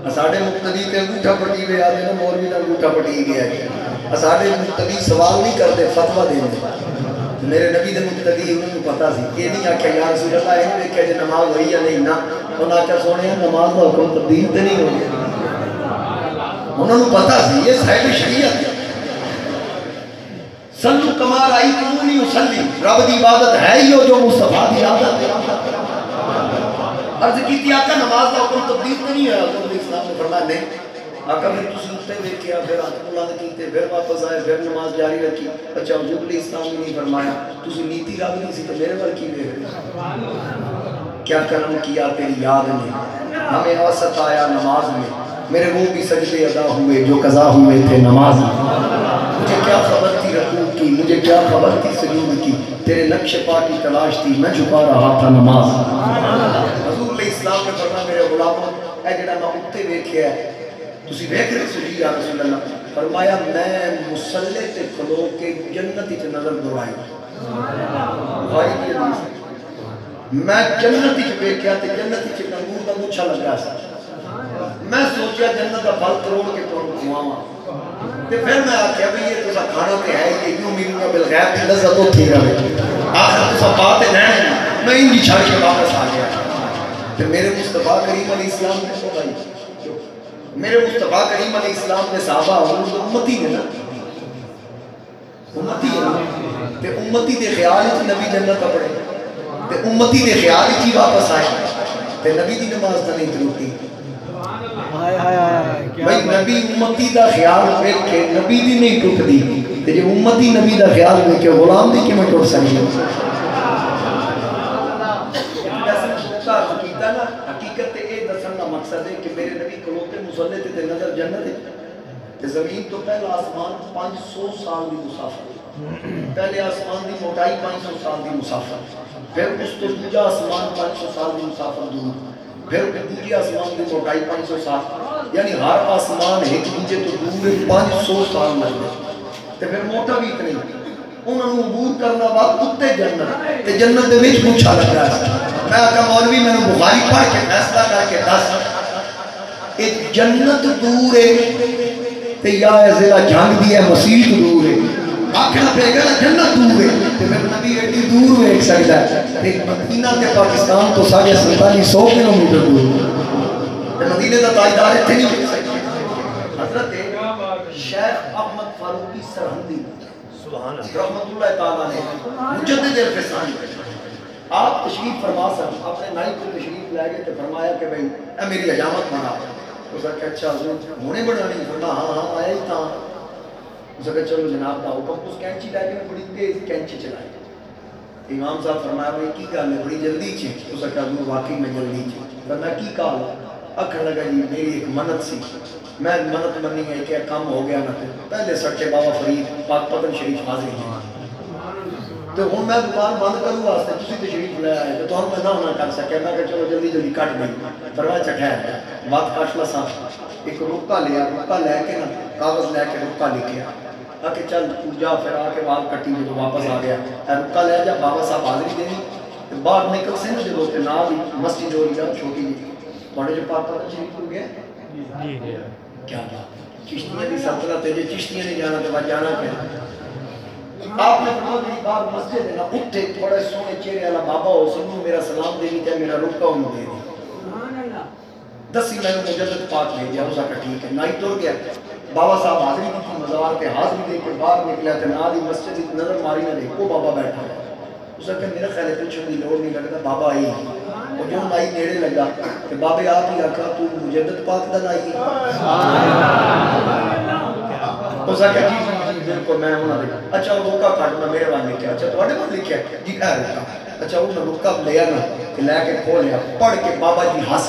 اساڑے مقتدی تے انگوٹھا پٹی ہوئے آدھے نا مولوی نا انگوٹھا پٹی گیا ہے اساڑے مقتدی سوال نہیں کرتے فتوہ دینے میرے نبی دے مقتدی انہوں نے پتا سی یہ نہیں آکھا یا رسول اللہ ہے دیکھا جے نماز ہوئی یا نہیں نا انہوں نے آکھا سونے نماز کا حکم تبدیل تے نہیں ہو گیا انہوں نے پتا سی یہ صاحب شریعت ہے صلو کما رأیتمونی اصلی رب دی عبادت ہے ہی ہو جو مصطفیٰ دی عادت ہے عرض کی تھی آقا نماز کا حکم تبدیل تو نہیں ہے حضرت اسلام نے فرمایا نہیں آقا پھر تسی اٹھتے ہوئے کیا پھر آتم اللہ نے کیتے پھر واپس آئے پھر نماز جاری رکھی اچھا حضور علیہ السلام نے نہیں فرمایا تسی نیتی رب نہیں سی تو میرے پر کی دے کیا کرم کیا تیری یاد میں ہمیں اوسط آیا نماز میں میرے وہ بھی سجدے ادا ہوئے جو قضا ہوئے تھے نماز میں مجھے کیا خبر تھی رکوع کی مجھے کیا خبر تھی سجود کی تیرے نقش پا کی تلاش تھی میں چھپا رہا تھا نماز حضور علیہ السلام نے فرمایا میرے غلاموں اے جڑا میں اٹھتے ویکھیا ہے تسی ویکھ رہے سو جی یا رسول اللہ فرمایا میں مصلی تے کھلو کے جنت وچ نظر دوڑائی بخاری کی حدیث میں جنت وچ ویکھیا تے جنت وچ انگور دا گچھا لگا سی میں سوچیا جنت کا پھل توڑ کے تمہیں کھواواں تے پھر میں آکھیا بھئی یہ تسا کھانا تے ہے کہ کیوں ملوں گا بالغیب کی لذت ہوتی رہے آخر تسا بات نہیں میں انجی چھڑ کے واپس آ گیا تے میرے مصطفیٰ کریم علیہ السلام نے سو بھائی میرے مصطفیٰ کریم علیہ السلام نے صحابہ حضور امتی نے نا امتی ہے نا تے امتی دے خیال ہی نبی جنت پڑے تے امتی دے خیال ہی واپس آئے تے نبی دی نماز تا نہیں تروتی بھئی نبی امتی دا خیال ویکھے نبی دی نہیں ٹوٹ دی تے جو امتی نبی دا خیال ویکھے غلام دی کی میں ٹوٹ سکتی حقیقت اے دسن کا مقصد ہے کہ میرے نبی کلوتے مصلی تے نظر جنت ہے تے زمین تو پہلا آسمان 500 سال دی مسافر پہلے آسمان دی موٹائی 500 سال دی مسافر پھر اس تو دوجا آسمان 500 سال دی مسافر دور پھر دوجی آسمان دی موٹائی 500 سال یعنی ہر آسمان ایک دوجے تو دور 500 سال لگے تے پھر موٹا بھی اتنی انہوں نے عبور کرنا بعد کتے جنت تے جنت دے وچ پوچھا لگا ہے میں آقا مولوی میں نے بخاری پڑھ کے فیصلہ کر کے دس ایک جنت دور ہے تے یا ضلع جنگ دی ہے مسیح دور ہے آخرا پہ گا جنت دور ہے تے میں نبی ایڈی دور ایک سکتا ہے ایک مدینہ تے پاکستان تو 4700 کلومیٹر دور تے مدینہ دا تاجدار اتنے نہیں مل سکتے حضرت شیخ احمد فاروقی سرہندی رحمت اللہ تعالیٰ نے مجدد الفسانی آپ تشریف فرما سکتے اپنے نائی کو تشریف لے گئے تو فرمایا کہ بھئی اے میری حجامت بنا اس نے کہا اچھا حضور ہونے بنانی فرما ہاں آیا ہی تھا اس نے کہا چلو جناب دا حکم اس کینچی لے گئے بڑی تیز کینچی چلائی امام صاحب فرمایا بھئی کی کہا میں بڑی جلدی چھے اس نے کہا حضور واقعی میں جلدی چھے فرمایا کی کہا اکھر لگا جی میری ایک منت سی میں منت منی ہے کہ کام ہو گیا نہ پہلے سٹے بابا فرید پاک پتن شریف حاضر ہیں تو ہوں میں دکان بند کروں واسطے تسی تشریف لے آئے تو ہم میں نہ کر سکے میں کہ چلو جلدی جلدی کٹ گئی فرمایا چٹھا ہے بات کاٹ لسا ایک رکا لیا رکا لے کے نا کاغذ لے کے رکا لکھے آ کہ چل جا پھر آ کے وال کٹی جو واپس آ گیا رکا لے جا بابا صاحب حاضری دینی باہر نکل سے نا جو تے نال مسجد ہو رہی چھوٹی جی تھوڑے جو پاک پتن شریف ہو گیا کیا بات چشتیاں دی سلطنت ہے جو چشتیاں نہیں جانا تو بات جانا کیا آپ نے فرمایا میری بار مسجد ہے نا اٹھے تھوڑے سونے چہرے والا بابا ہو سنو میرا سلام دینی تے میرا رکا انہوں دے دی دسی میں نے مجدد پاک لے جا اسا کا ٹھیک ہے نائی ٹر گیا بابا صاحب حاضری کی مزار پہ حاضری دے کے باہر نکلا تے نہ دی مسجد نظر ماری نہ دیکھو بابا بیٹھا ہے اسا کہ میرا خیال ہے پوچھنے دی لوڑ نہیں لگتا بابا آئی اور جو نائی نیڑے لگا کہ بابے آپ ہی آکھا تو مجدد پاک دا نائی اس نے کہا جی بالکل میں انہوں نے اچھا وہ روکا کھاٹنا میرے وہاں لکھا اچھا تو وہاں لکھا جی اے روکا اچھا انہوں نے روکا لیا نا کہ لے کے کھولیا پڑھ کے بابا جی ہنس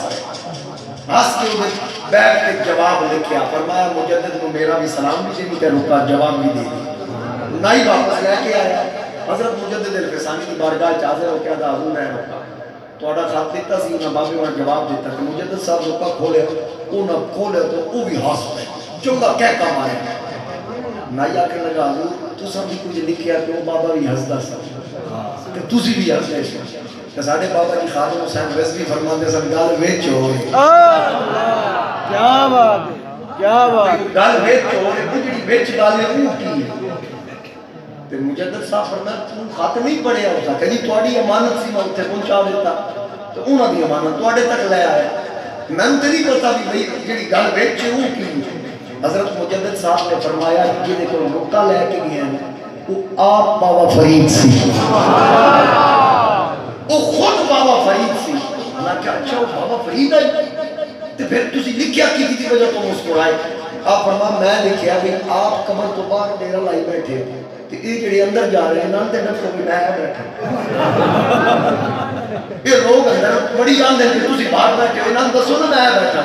کے انہیں بیٹھ کے جواب لکھیا فرمایا مجدد کو میرا بھی سلام بھی نہیں کہ روکا جواب بھی دے دی نہیں واپس لے کے آیا حضرت مجدد الفسانی کی بارگاہ حاضر ہو کے ادا حضور ہے روکا توڑا خط دیتا سی انہوں بابی انہوں جواب دیتا کہ مجدد صاحب روکا کھولے انہوں کھولے تو وہ بھی ہنس پہ چونگا کیا کام آیا نائی آکر لگا حضور تو سب بھی کچھ لکھیا کہ وہ بابا بھی ہنسدا سا کہ تُسی بھی ہنسدے سا کہ ساڑھے بابا کی خادم حسین ویسوی فرماندے سن گال ویچ ہوئے کیا بات ہے کیا بات گال ویچ ہوئے کچھ ویچ گالے اوہ کی تے مجدد صاحب فرمایا تم خط نہیں پڑھے ہوتا کہ جی توڑی امانت سی میں اتھے پہنچا دیتا تو انہوں دی امانت توڑے تک لے آیا میں نے نہیں پتا بھی بھئی جڑی گال ویچ اوہ کی حضرت مجدد صاحب نے فرمایا کہ دیکھو رکا لے کے گئے ہیں وہ آپ بابا فرید سی وہ خود بابا فرید سی اللہ کیا اچھا وہ بابا فرید ہے تو پھر تُسی لکھیا کی تھی وجہ تو مسکرائے آپ فرما میں لکھیا بھی آپ کمر تو باہر میرا لائی بیٹھے تو یہ جڑے اندر جا رہے ہیں نانتے نفسوں بھی میں بیٹھا یہ لوگ اندر بڑی آن دیں کہ تُسی باہر بیٹھے ہوئے نان دسو نا میں بیٹھا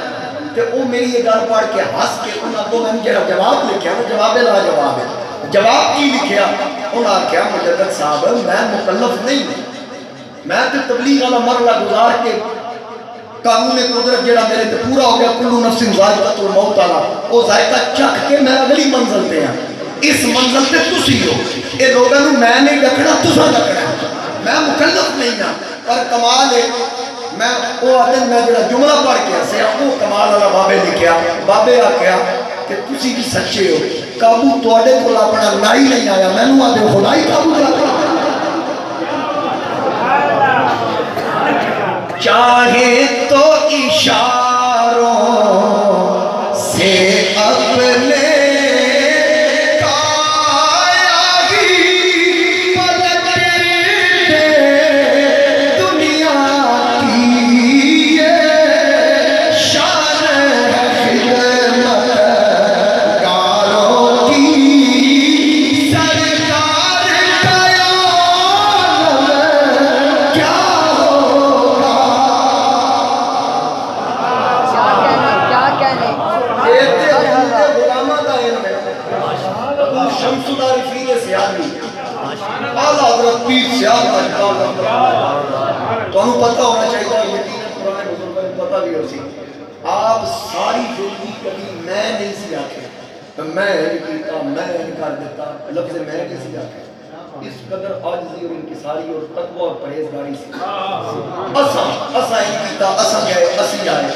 کہ وہ میری یہ گال پڑھ کے ہنس کے انہوں کو میں نے جواب لکھیا وہ جواب لا جواب ہے جواب کی لکھیا انہوں نے کہا مجدد صاحب میں مکلف نہیں ہوں میں تو تبلیغ والا مرلہ گزار کے قانون قدرت جڑا میرے تے پورا ہو گیا کلو نفس ذائقۃ الموت والا وہ ذائقہ چکھ کے میں اگلی منزل تے ہیں اس منزل تے تسی ہو یہ لوگوں نے میں نہیں رکھنا تساں رکھنا میں مکلف نہیں ہوں پر کمال ہے میں وہ آدم میں جڑا جملہ پڑھ کے سے وہ کمال والا بابے لکھیا بابے آکھیا کہ تسی بھی سچے ہو قابو توڑے کو اپنا نائی نہیں آیا میں نے آدھے خدائی قابو رکھا چاہے تو اشاروں سے اپنے تو انہوں پتہ ہونا چاہیے یقیناً قرآن بزرگوں میں پتہ بھی ہو سی آپ ساری زندگی کبھی میں نہیں سی آکے میں کیتا میں انکار دیتا لفظ میں کسی آکے اس قدر عاجزی اور انکساری اور تقوی اور پرہیزگاری سی اسا کیتا اسا گئے اسی آئے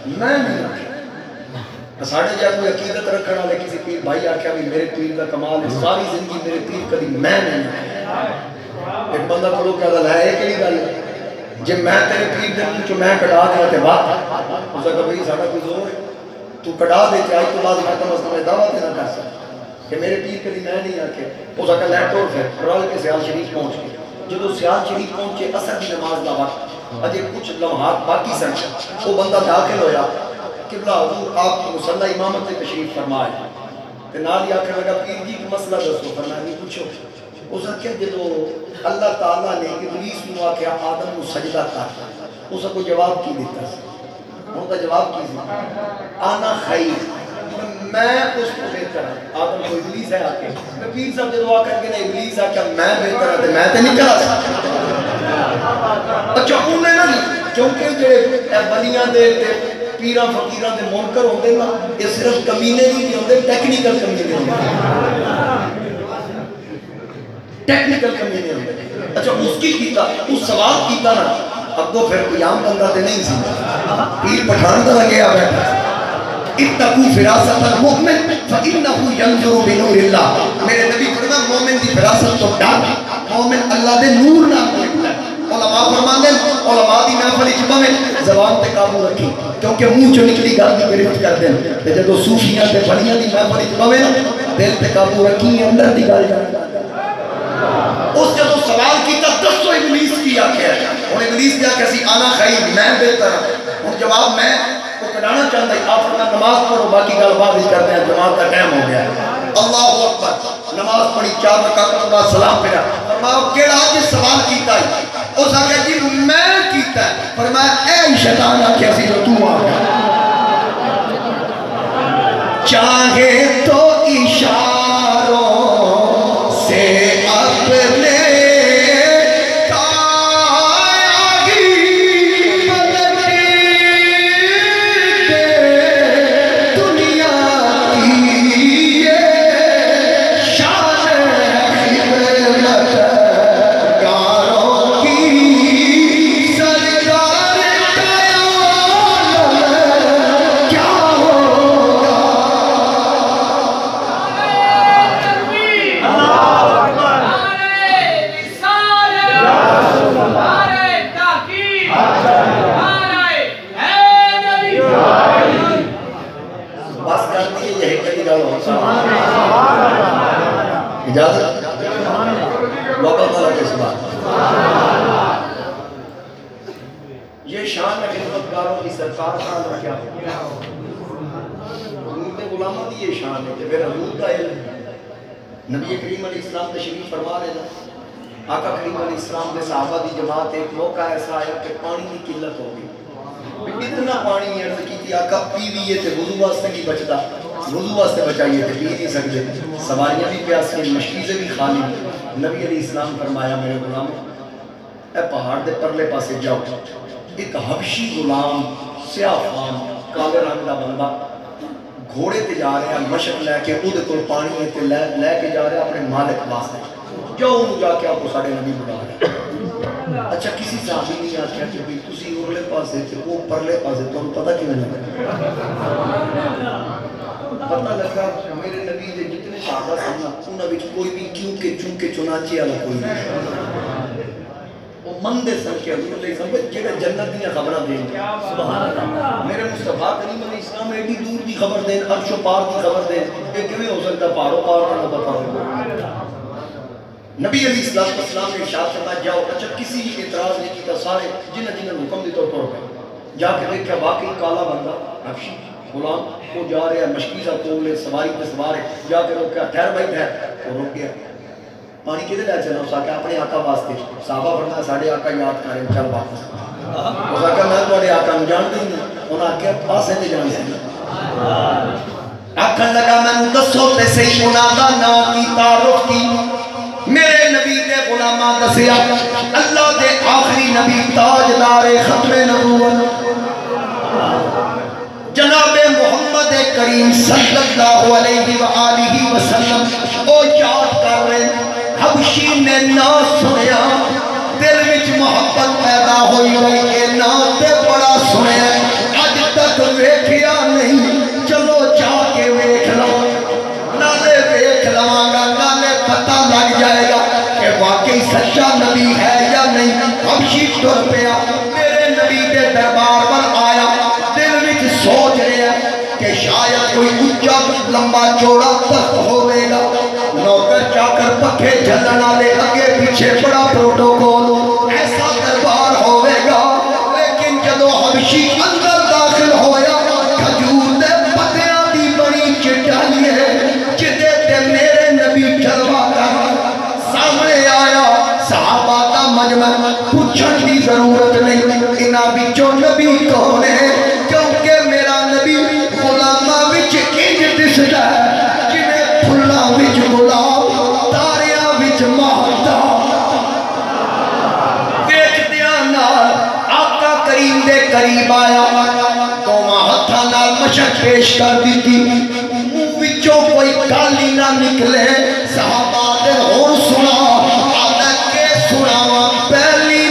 میں نہیں آکے ساڑھے جا کوئی عقیدت رکھنا لے کسی پیر بھائی آکھیا بھی میرے پیر کا کمال ہے ساری زندگی میرے پیر کبھی میں نہیں ایک بندہ کو لوگ کہتا ہے ایک ہی گل جب میں تیرے پیر دے منہ چو میں کٹا دیا تے بات اس نے کہا بھئی ساڑھا کوئی زور ہے تو کٹا دے کے آئی تو بعد میں تو مسئلہ میں دعوت دینا کر سکتا کہ میرے پیر کبھی میں نہیں آکے اس نے کہا لیٹ اور پھر قرآن کے سیال شریف پہنچ گئے جب وہ سیال شریف پہنچے اثر کی نماز دا وقت اجے کچھ لمحات باقی سن وہ بندہ داخل ہویا قبلہ حضور آپ کی مصلح امامت سے تشریف فرمائے تے نال ہی آکھنے لگا پیر جی کی مسئلہ دسو فرمایا نہیں پوچھو اس نے کہا جدو اللہ تعالیٰ نے ابلیس نو آکھیا آدم نو سجدہ کر اس نے کوئی جواب کی دیتا ان کا جواب کی دیتا آنا خیر میں اس کو بہتر ہوں آدم کو ابلیس ہے آکے میں پیر صاحب جدو آکھا کہ ابلیس آکھا میں بہتر ہوں میں تے نہیں کرا سکتا اچھا انہیں نا کیونکہ جو بلیاں دے پیران فقیران دے منکر ہوندے نا یہ صرف کمینے نہیں ہوندے ٹیکنیکل کمینے ہوندے ٹیکنیکل کمینے ہوندے اچھا اس کی کیتا اس سوال کیتا نا اب تو پھر کوئی عام بندہ تے نہیں سی پیر پٹھان دا لگے آ بیٹھا اتقو فراست المؤمن فإنہو ینظر بنور اللہ میرے نبی فرما مومن دی فراست تو ڈال مومن اللہ دے نور نام دیکھتا ہے علماء فرماندے علماء دی محفل وچ بویں زبان تے قابو رکھی کیونکہ منہ چوں نکلی گل دی گرفت کر دین تے جدوں صوفیاں تے بڑیاں دی محفل وچ بویں دل تے قابو رکھی اندر دی گل جان اس جدوں سوال کیتا دسو ابلیس کی آکھیا ہن ابلیس کیا کہ سی انا خیر میں بہتر ہوں جواب میں چڑھانا چاہتا ہے آپ فرمایا نماز پڑھو باقی گل بعد کرتے ہیں جماعت کا ٹائم ہو گیا ہے اللہ اکبر نماز پڑھی 4 رکعت کے بعد سلام پھیرا فرمایا کیڑا جس سوال کیتا ہے اس آگے جی میں کیتا ہے فرمایا اے شیطان آکھیا سی جو تو آ گیا چاہے تو اشاروں سے اپنے یہ شان خدمتگاروں کی سرکار شان کیا ہے حضور غلاموں کی یہ شان ہے کہ پھر حضور کا علم نبی کریم علیہ السلام تشریف فرما رہے تھا آقا کریم علیہ السلام کے صحابہ کی جماعت ایک موقع ایسا آیا کہ پانی کی قلت ہو گئی اتنا پانی عرض کی تھی آقا پی بھی یہ تھے وضو واسطے نہیں بچتا وضو واسطے بچائیے تھے پی نہیں سکتے سواریاں بھی پیاسی مشکیزیں بھی خالی نبی علیہ السلام فرمایا میرے غلاموں اے پہاڑ دے پرلے پاسے جاؤ ایک حبشی غلام سیاہ فام کالے رنگ دا بندہ گھوڑے تے جا رہے ہیں مشق لے کے اودے کول پانی تے لے کے جا رہے ہیں اپنے مالک واسطے جاؤ انہوں جا کے آپ کو ساڑھے نبی بلا رہے اچھا کسی صحابی نہیں آکھیا کہ بھئی تسی اورلے پاسے تھے وہ پرلے پاسے تو پتہ کیوں نہیں پتہ لگا میرے نبی دے جتنے صحابہ سننا انہاں وچ کوئی بھی کیونکہ چونکہ چنانچہ والا کوئی نہیں وہ مندے سن کے حضور علیہ السلام جڑے جنت دی خبراں دین سبحان اللہ میرے مصطفیٰ کریم علیہ السلام ایڈی دور دی خبر دین عرش و پار دی خبر دین یہ کیویں ہو سکتا پہاڑوں پار نہ بتا نبی علیہ السلام نے ارشاد فرمایا جاؤ اچھا کسی اعتراض نہیں کیتا سارے جنہاں حکم دیتا ٹر گئے جا کے دیکھا واقعی کالا بندہ حبشی غلام وہ جا رہا ہے مشکیزہ تولے سواری پہ سوار ہے جا کے روکا ٹھہر بھائی ٹھہر وہ رک گیا پانی کدھر لے چلا اس آکے اپنے آقا واسطے صحابہ فرمایا ساڑھے آقا یاد کریں چل واپس اس آکے میں تھوڑے آقا نو جان دیں گا انہاں آکے پاسے تے جان سکتا آکھن لگا میں نو دسو تے صحیح انہاں دا نام کی تعارف کی میرے نبی دے غلامہ دسیا اللہ دے آخری نبی تاجدار ختم نبوت جناب محمد کریم صلی اللہ علیہ وآلہ وسلم او یاد کر رہے حبشی نے نہ سنیا دل وچ محبت پیدا ہوئی رہی ہے نہ تے بڑا سنیا اج تک ویکھیا نہیں چلو جا کے ویکھ لو نالے ویکھ لواں گا نالے پتہ لگ جائے گا کہ واقعی سچا نبی ہے یا نہیں حبشی ٹر پیا میرے نبی دے دربار پر آیا دل وچ سوچ رہے ہیں کہ شاید کوئی اونچا لمبا چوڑا تخت ہوئے گا نوکر چاکر پکھے جھلنا لے اگے پیچھے بڑا پروٹوکول ایسا دربار ہوئے گا لیکن جدو حبشی اندر داخل ہویا کھجور دے پتیاں دی بڑی چٹائی ہے جدے تے میرے نبی جلوہ کر سامنے آیا صحابہ کا مجمع پوچھن دی ضرورت نہیں انہاں بچوں نبی کون ہے کیونکہ میرا نبی غلامہ وچ انج دسدا ہے جویں پھلاں وچ گلاب تاریاں وچ مہتاب ویکھدیاں نال آقا کریم دے قریب آیا دوواں ہتھاں نال مشک پیش کر دتی منہ وچوں کوئی گالی نہ نکلے صحابہ دے ہن سنا آدھا کے سناواں پہلی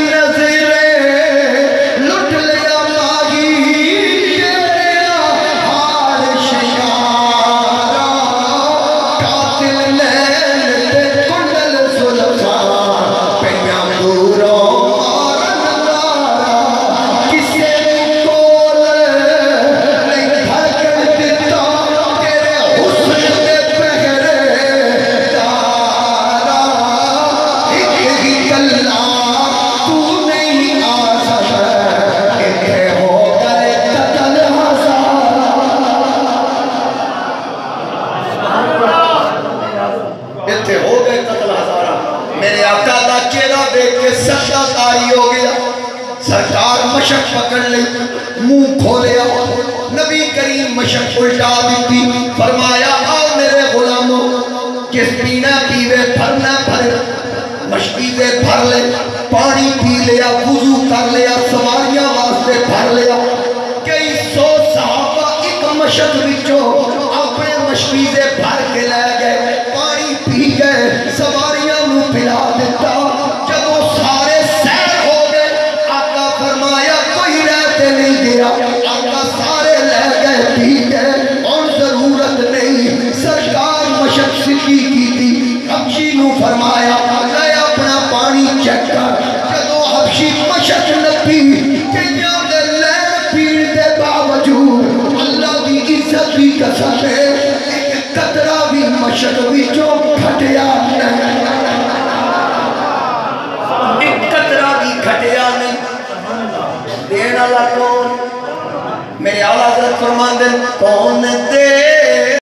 دیکھ کے سجدہ کاری ہو گیا. سرکار مشک پکڑ لئی, منہ کھولیا, نبی کریم مشک الٹا دیتی, فرمایا آؤ میرے غلاموں, جس پینا پیوے بھرنا بھر, مشکیزے بھر لے, پانی پی لیا, وضو کر لیا, سواریاں واسطے بھر لیا. کئی سو صحابہ ایک مشک وچوں اپنے مشکیزے بھر کے لے گئے, پانی پی گئے, سواریاں نو پلا دیتا. جب وہ سارے سیر ہو گئے, آقا فرمایا کوئی رہتے نہیں گیا, آقا سارے لے گئے پی گئے, اور ضرورت نہیں. سرکار مشک سکی کی تھی, حبشی نو فرمایا لے اپنا پانی چیک کر. جدو حبشی مشک نپی, کئیوں دے لین پیر دے باوجود اللہ دی عزت بھی قسم ہے, ایک قطرہ بھی مشک وچوں پھٹیا نہیں.